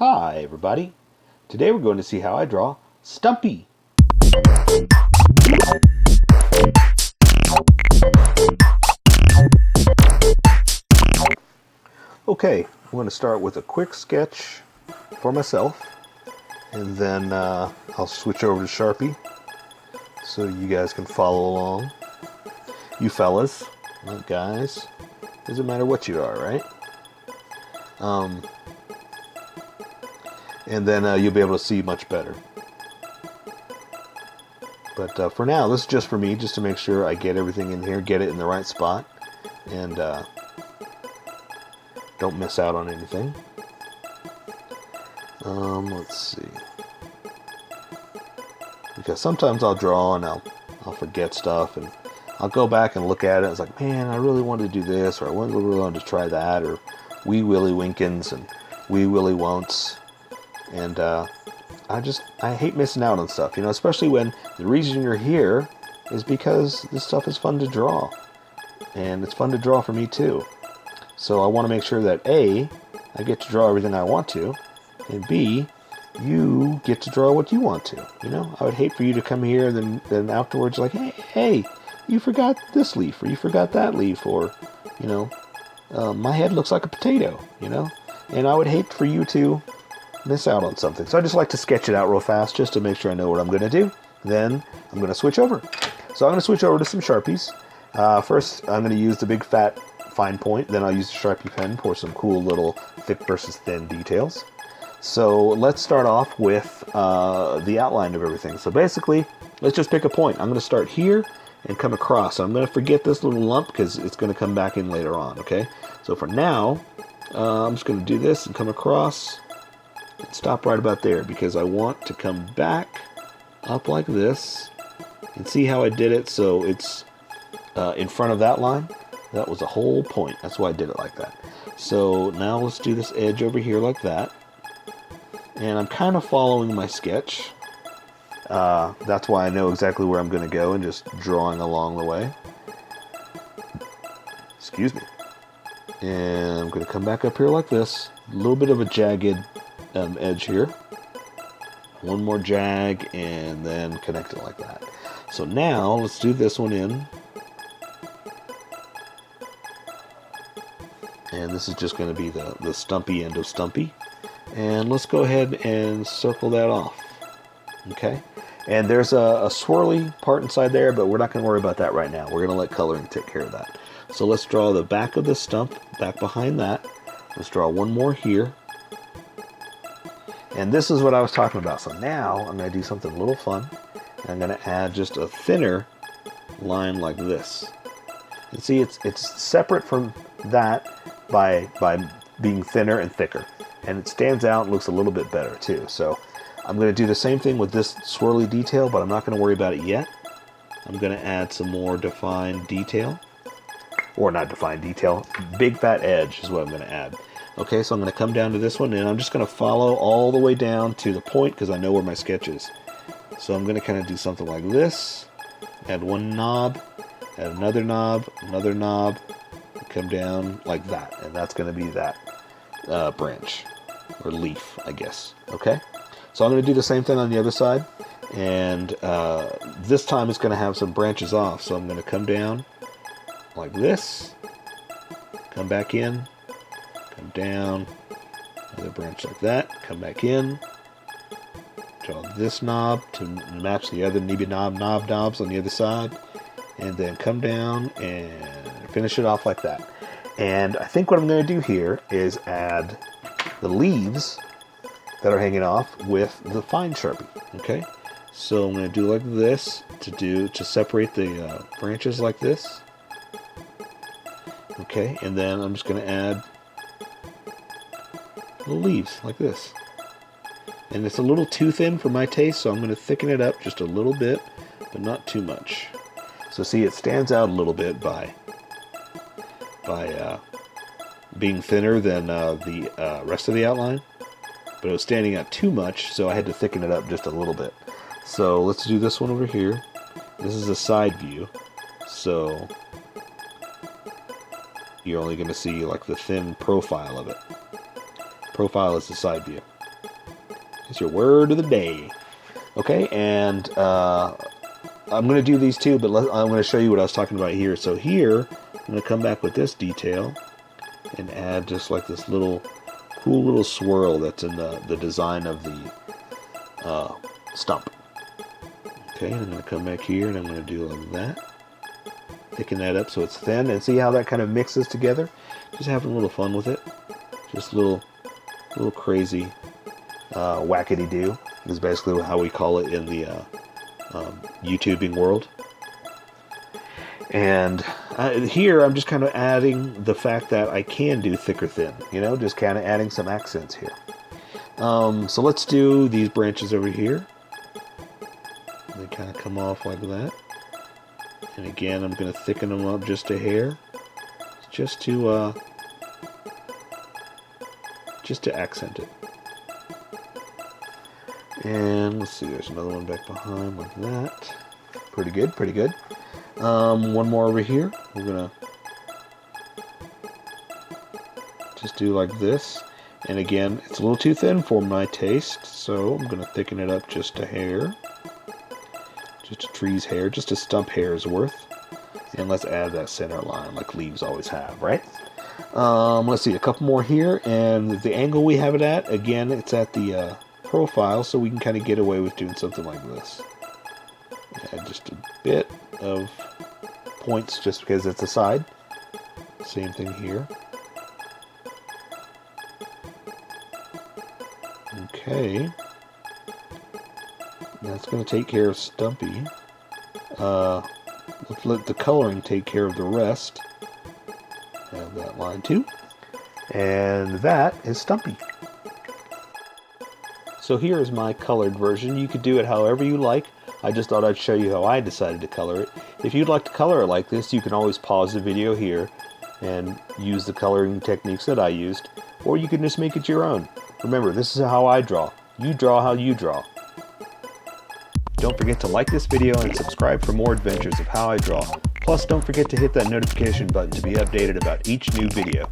Hi everybody, today we're going to see how I draw Stumpy. Okay, I'm going to start with a quick sketch for myself, and then I'll switch over to Sharpie so you guys can follow along. You fellas, not guys, doesn't matter what you are, right? And then you'll be able to see much better. But for now, this is just for me, just to make sure I get everything in here, get it in the right spot, and don't miss out on anything. Let's see. Because sometimes I'll draw and I'll forget stuff, and I'll go back and look at it. It's like, man, I really wanted to do this, or I really wanted to try that, or wee willy winkins and wee willy won'ts. And I hate missing out on stuff, you know, especially when the reason you're here is because this stuff is fun to draw. And it's fun to draw for me too. So I want to make sure that A, I get to draw everything I want to, and B, you get to draw what you want to. You know, I would hate for you to come here and then afterwards like, hey, you forgot this leaf, or you forgot that leaf, or, you know, my head looks like a potato, you know, and I would hate for you to miss out on something. So I just like to sketch it out real fast just to make sure I know what I'm going to do. Then I'm going to switch over. So I'm going to switch over to some Sharpies. First, I'm going to use the big fat fine point. Then I'll use the Sharpie pen for some cool little thick versus thin details. So let's start off with the outline of everything. So basically, let's just pick a point. I'm going to start here and come across. So I'm going to forget this little lump because it's going to come back in later on, okay? So for now, I'm just going to do this and come across. Stop right about there because I want to come back up like this and see how I did it so it's in front of that line. That was the whole point. That's why I did it like that. So now let's do this edge over here like that. And I'm kind of following my sketch. That's why I know exactly where I'm going to go and just drawing along the way. Excuse me. And I'm going to come back up here like this. A little bit of a jagged edge here. One more jag and then connect it like that. So now let's do this one in. And this is just going to be the stumpy end of Stumpy. And let's go ahead and circle that off. Okay. And there's a swirly part inside there, but we're not going to worry about that right now. We're going to let coloring take care of that. So let's draw the back of the stump back behind that. Let's draw one more here. And this is what I was talking about. So now I'm going to do something a little fun. I'm going to add just a thinner line like this. You see, it's separate from that by being thinner and thicker. And it stands out and looks a little bit better too. So I'm going to do the same thing with this swirly detail, but I'm not going to worry about it yet. I'm going to add some more defined detail. Or not defined detail. Big fat edge is what I'm going to add. Okay, so I'm going to come down to this one, and I'm just going to follow all the way down to the point because I know where my sketch is. So I'm going to kind of do something like this. Add one knob, add another knob, come down like that. And that's going to be that branch, or leaf, I guess. Okay, so I'm going to do the same thing on the other side. And this time it's going to have some branches off. So I'm going to come down like this, come back in, come down, another branch like that, come back in, draw this knob to match the other knobs on the other side, and then come down and finish it off like that. And I think what I'm going to do here is add the leaves that are hanging off with the fine Sharpie. Okay, so I'm going to do like this to separate the branches like this. Okay, and then I'm just going to add little leaves like this. And it's a little too thin for my taste, so I'm going to thicken it up just a little bit, but not too much. So see, it stands out a little bit by being thinner than the rest of the outline, but it was standing out too much, so I had to thicken it up just a little bit. So let's do this one over here. This is a side view, so you're only going to see like the thin profile of it. Profile is the side view. It's your word of the day. Okay, and I'm going to do these too, but I'm going to show you what I was talking about here. So here, I'm going to come back with this detail and add just like this little cool little swirl that's in the design of the stump. Okay, and I'm going to come back here and I'm going to do like that. Thicken that up so it's thin, and see how that kind of mixes together? Just having a little fun with it. Just a little crazy wackety-doo is basically how we call it in the YouTubing world. And here I'm just kind of adding the fact that I can do thick or thin, you know, just kind of adding some accents here. So let's do these branches over here. They kind of come off like that. And again, I'm going to thicken them up just a hair, just to accent it. And let's see, there's another one back behind like that. Pretty good, pretty good. One more over here. We're going to just do like this. And again, it's a little too thin for my taste, so I'm going to thicken it up just a hair. Just a tree's hair, just a stump hair's worth. And let's add that center line like leaves always have, right? Let's see, a couple more here. And the angle we have it at, again, it's at the profile, so we can kind of get away with doing something like this. Add just a bit of points just because it's a side. Same thing here. Okay. That's going to take care of Stumpy. Let's let the coloring take care of the rest. Have that line too. And that is Stumpy. So here is my colored version. You could do it however you like. I just thought I'd show you how I decided to color it. If you'd like to color it like this, you can always pause the video here and use the coloring techniques that I used, or you can just make it your own. Remember, this is how I draw. You draw how you draw. Don't forget to like this video and subscribe for more adventures of how I draw. Plus, don't forget to hit that notification button to be updated about each new video.